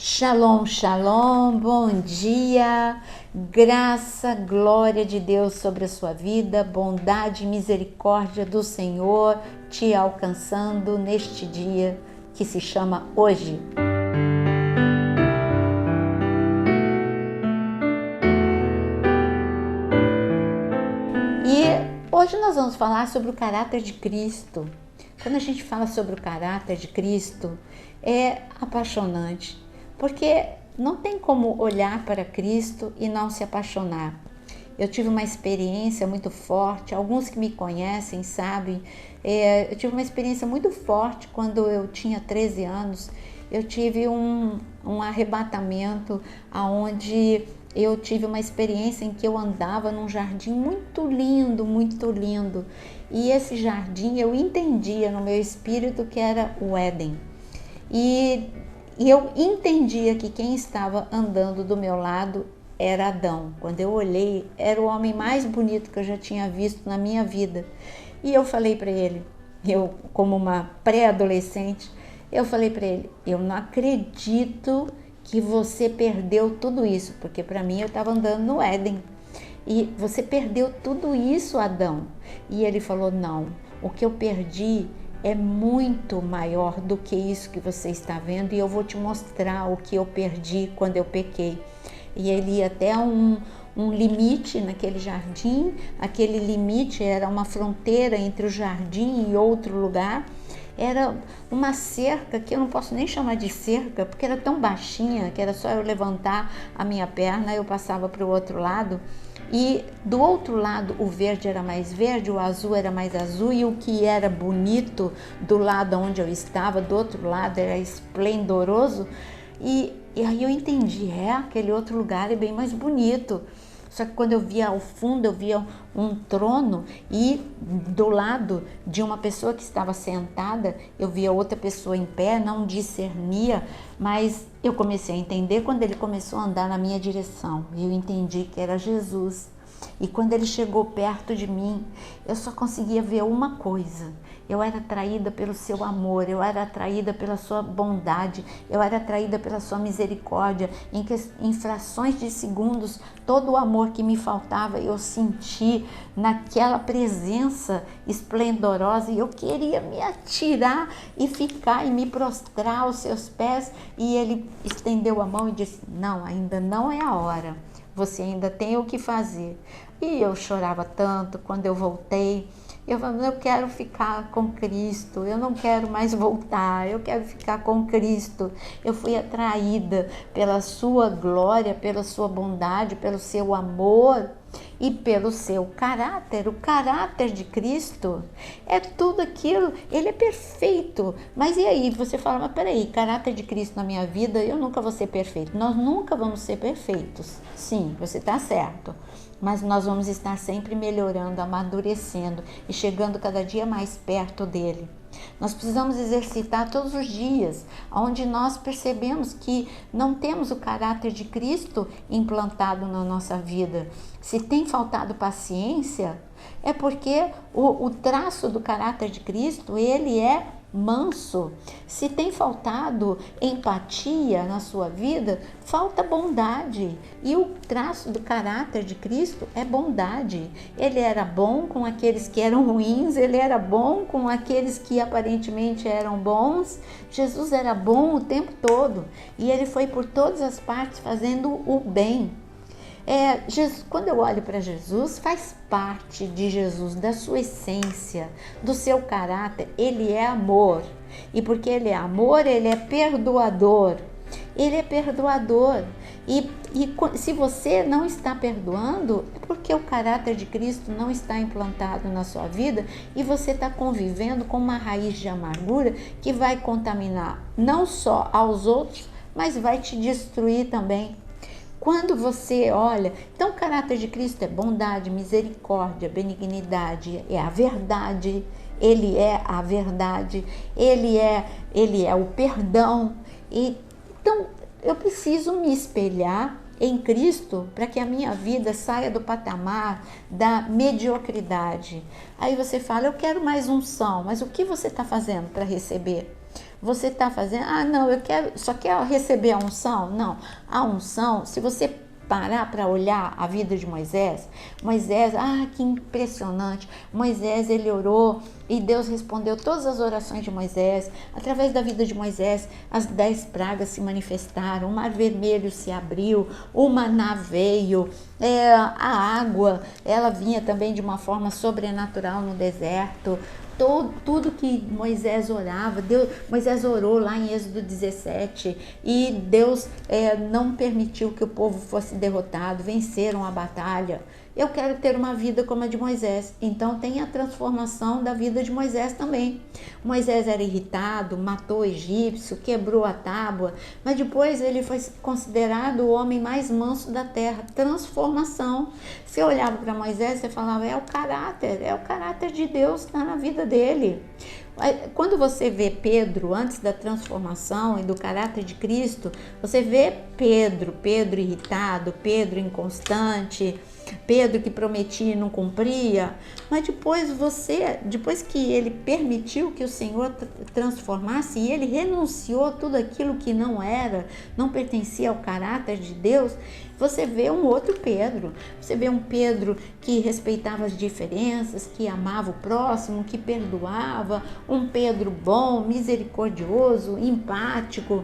Shalom, shalom, bom dia, graça, glória de Deus sobre a sua vida, bondade e misericórdia do Senhor te alcançando neste dia que se chama hoje. E hoje nós vamos falar sobre o caráter de Cristo. Quando a gente fala sobre o caráter de Cristo, é apaixonante. Porque não tem como olhar para Cristo e não se apaixonar. Eu tive uma experiência muito forte, alguns que me conhecem sabem, eu tive uma experiência muito forte quando eu tinha 13 anos. Eu tive um arrebatamento onde eu tive uma experiência em que eu andava num jardim muito lindo, muito lindo. E esse jardim eu entendia no meu espírito que era o Éden. E eu entendia que quem estava andando do meu lado era Adão. Quando eu olhei, era o homem mais bonito que eu já tinha visto na minha vida. E eu falei para ele, eu como uma pré-adolescente, eu falei para ele, eu não acredito que você perdeu tudo isso, porque para mim eu estava andando no Éden. E você perdeu tudo isso, Adão. E ele falou, não, o que eu perdi é muito maior do que isso que você está vendo e eu vou te mostrar o que eu perdi quando eu pequei. E ele ia até um limite naquele jardim, aquele limite era uma fronteira entre o jardim e outro lugar. Era uma cerca que eu não posso nem chamar de cerca, porque era tão baixinha que era só eu levantar a minha perna, eu passava para o outro lado. E do outro lado o verde era mais verde, o azul era mais azul, e o que era bonito do lado onde eu estava, do outro lado era esplendoroso. E aí eu entendi, aquele outro lugar é bem mais bonito. Só que quando eu via ao fundo, eu via um trono e do lado de uma pessoa que estava sentada, eu via outra pessoa em pé, não discernia, mas eu comecei a entender quando ele começou a andar na minha direção. Eu entendi que era Jesus. E quando ele chegou perto de mim, eu só conseguia ver uma coisa. Eu era atraída pelo seu amor, eu era atraída pela sua bondade, eu era atraída pela sua misericórdia. Em frações de segundos, todo o amor que me faltava, eu senti naquela presença esplendorosa e eu queria me atirar e ficar e me prostrar aos seus pés. E ele estendeu a mão e disse, não, ainda não é a hora, você ainda tem o que fazer. E eu chorava tanto quando eu voltei. Eu falei, eu quero ficar com Cristo, eu não quero mais voltar, eu quero ficar com Cristo. Eu fui atraída pela sua glória, pela sua bondade, pelo seu amor e pelo seu caráter. O caráter de Cristo é tudo aquilo, ele é perfeito. Mas e aí, você fala, mas peraí, caráter de Cristo na minha vida, eu nunca vou ser perfeito. Nós nunca vamos ser perfeitos. Sim, você está certo. Mas nós vamos estar sempre melhorando, amadurecendo e chegando cada dia mais perto dele. Nós precisamos exercitar todos os dias, onde nós percebemos que não temos o caráter de Cristo implantado na nossa vida. Se tem faltado paciência, é porque o traço do caráter de Cristo, ele é manso. Se tem faltado empatia na sua vida, falta bondade. E o traço do caráter de Cristo é bondade. Ele era bom com aqueles que eram ruins, ele era bom com aqueles que aparentemente eram bons. Jesus era bom o tempo todo e ele foi por todas as partes fazendo o bem. Quando eu olho para Jesus, faz parte de Jesus, da sua essência, do seu caráter. Ele é amor. E porque ele é amor, ele é perdoador. Ele é perdoador. E se você não está perdoando, é porque o caráter de Cristo não está implantado na sua vida e você está convivendo com uma raiz de amargura que vai contaminar não só aos outros, mas vai te destruir também. Quando você olha, então o caráter de Cristo é bondade, misericórdia, benignidade, é a verdade, ele é a verdade, ele é o perdão. Então eu preciso me espelhar em Cristo para que a minha vida saia do patamar da mediocridade. Aí você fala, eu quero mais unção, mas o que você está fazendo para receber? você está fazendo, não, eu só quero receber a unção. Não, a unção, se você parar para olhar a vida de Moisés, que impressionante, Moisés, ele orou e Deus respondeu todas as orações de Moisés. Através da vida de Moisés, as 10 pragas se manifestaram, o mar vermelho se abriu, o maná veio, a água, ela vinha também de uma forma sobrenatural no deserto. Tudo que Moisés orava, Moisés orou lá em Êxodo 17 e Deus não permitiu que o povo fosse derrotado, venceram a batalha. Eu quero ter uma vida como a de Moisés, então tem a transformação da vida de Moisés também. Moisés era irritado, matou o egípcio, quebrou a tábua, mas depois ele foi considerado o homem mais manso da terra. Transformação. Você olhava para Moisés, você falava, é o caráter de Deus que está na vida dele. Quando você vê Pedro antes da transformação e do caráter de Cristo, você vê Pedro irritado, Pedro inconstante, Pedro que prometia e não cumpria, mas depois que ele permitiu que o Senhor transformasse e ele renunciou a tudo aquilo que não pertencia ao caráter de Deus, você vê um outro Pedro. Você vê um Pedro que respeitava as diferenças, que amava o próximo, que perdoava, um Pedro bom, misericordioso, empático.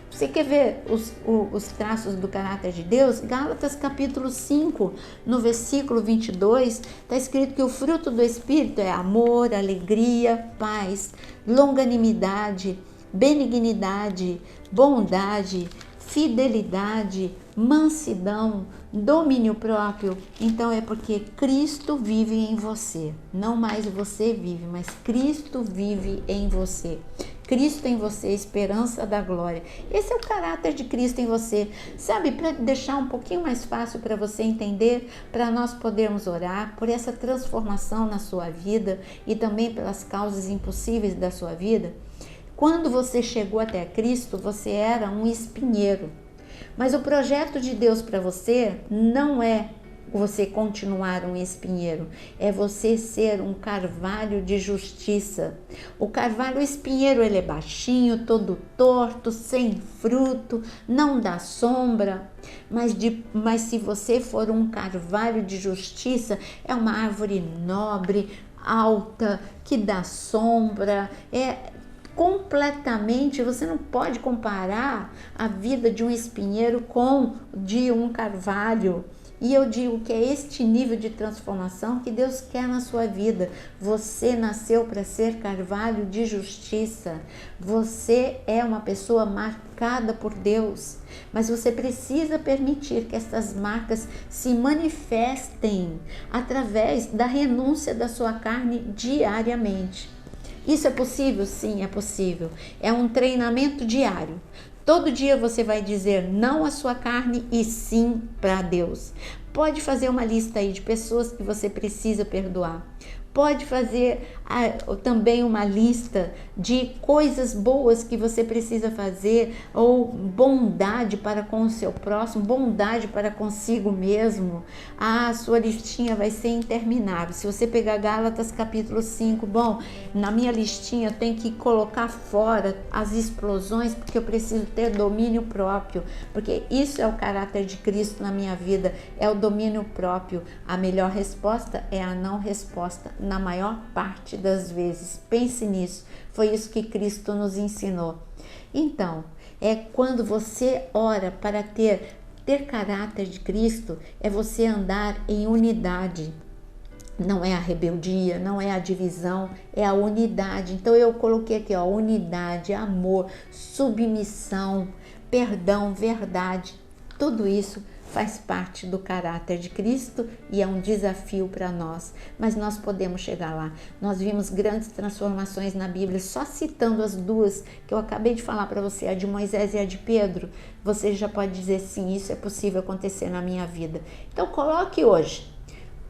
Você quer ver os traços do caráter de Deus? Gálatas capítulo 5, no versículo 22, está escrito que o fruto do Espírito é amor, alegria, paz, longanimidade, benignidade, bondade, fidelidade, mansidão, domínio próprio. Então é porque Cristo vive em você. Não mais você vive, mas Cristo vive em você. Cristo em você, esperança da glória. Esse é o caráter de Cristo em você. Sabe, para deixar um pouquinho mais fácil para você entender, para nós podermos orar por essa transformação na sua vida e também pelas causas impossíveis da sua vida. Quando você chegou até Cristo, você era um espinheiro. Mas o projeto de Deus para você não é você continuar um espinheiro, é você ser um carvalho de justiça. O carvalho, o espinheiro, ele é baixinho, todo torto, sem fruto, não dá sombra, mas se você for um carvalho de justiça, é uma árvore nobre, alta, que dá sombra, completamente, você não pode comparar a vida de um espinheiro com de um carvalho. E eu digo que é este nível de transformação que Deus quer na sua vida. Você nasceu para ser carvalho de justiça. Você é uma pessoa marcada por Deus. Mas você precisa permitir que essas marcas se manifestem através da renúncia da sua carne diariamente. Isso é possível? Sim, é possível. É um treinamento diário. Todo dia você vai dizer não à sua carne e sim para Deus. Pode fazer uma lista aí de pessoas que você precisa perdoar. Pode fazer também uma lista de coisas boas que você precisa fazer, ou bondade para com o seu próximo, bondade para consigo mesmo. A sua listinha vai ser interminável. Se você pegar Gálatas capítulo 5, na minha listinha eu tenho que colocar fora as explosões, porque eu preciso ter domínio próprio, porque isso é o caráter de Cristo na minha vida, é o domínio próprio. A melhor resposta é a não resposta. Na maior parte das vezes, pense nisso, foi isso que Cristo nos ensinou. Então, quando você ora para ter caráter de Cristo, é você andar em unidade. Não é a rebeldia, não é a divisão, é a unidade. Então eu coloquei aqui, unidade, amor, submissão, perdão, verdade, tudo isso faz parte do caráter de Cristo e é um desafio para nós, mas nós podemos chegar lá. Nós vimos grandes transformações na Bíblia, só citando as duas que eu acabei de falar para você, a de Moisés e a de Pedro, você já pode dizer sim, isso é possível acontecer na minha vida. Então coloque hoje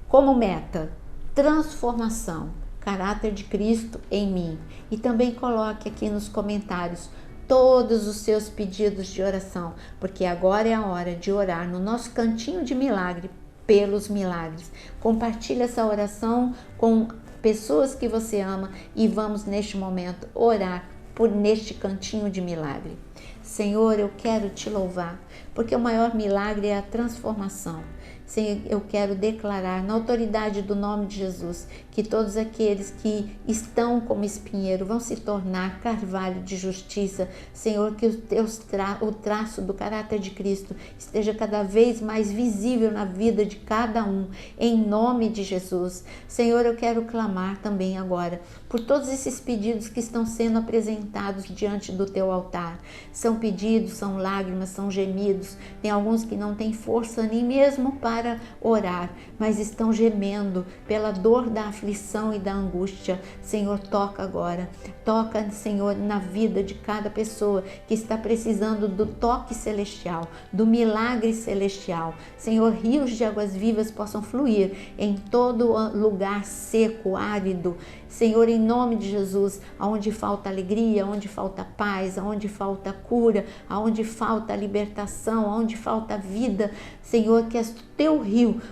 como meta, transformação, caráter de Cristo em mim, e também coloque aqui nos comentários todos os seus pedidos de oração, porque agora é a hora de orar no nosso cantinho de milagre, pelos milagres. Compartilhe essa oração com pessoas que você ama e vamos neste momento orar por neste cantinho de milagre. Senhor, eu quero te louvar, porque o maior milagre é a transformação. Senhor, eu quero declarar na autoridade do nome de Jesus que todos aqueles que estão como espinheiro vão se tornar carvalho de justiça. Senhor, que o traço do caráter de Cristo esteja cada vez mais visível na vida de cada um, em nome de Jesus. Senhor, eu quero clamar também agora por todos esses pedidos que estão sendo apresentados diante do teu altar. São pedidos, são lágrimas, são gemidos. Tem alguns que não têm força nem mesmo para orar, mas estão gemendo pela dor da aflição e da angústia. Senhor, toca agora. Toca, Senhor, na vida de cada pessoa que está precisando do toque celestial, do milagre celestial. Senhor, rios de águas vivas possam fluir em todo lugar seco, árido. Senhor, em nome de Jesus, aonde falta alegria, aonde falta paz, aonde falta cura, aonde falta libertação, aonde falta vida, Senhor, que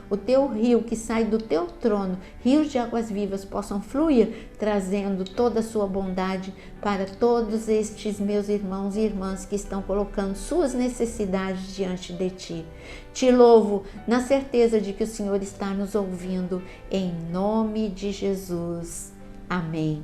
o teu rio que sai do teu trono, rios de águas vivas possam fluir, trazendo toda a sua bondade para todos estes meus irmãos e irmãs que estão colocando suas necessidades diante de ti. Te louvo na certeza de que o Senhor está nos ouvindo, em nome de Jesus. Amém.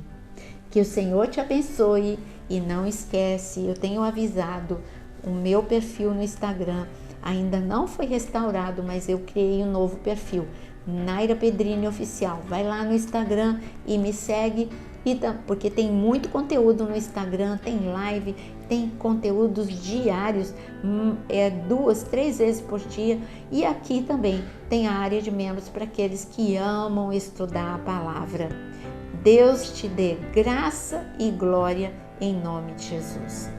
Que o Senhor te abençoe e não esquece, eu tenho avisado, o meu perfil no Instagram ainda não foi restaurado, mas eu criei um novo perfil, Naira Pedrini Oficial. Vai lá no Instagram e me segue, porque tem muito conteúdo no Instagram, tem live, tem conteúdos diários, 2, 3 vezes por dia, e aqui também tem a área de membros para aqueles que amam estudar a palavra. Deus te dê graça e glória em nome de Jesus.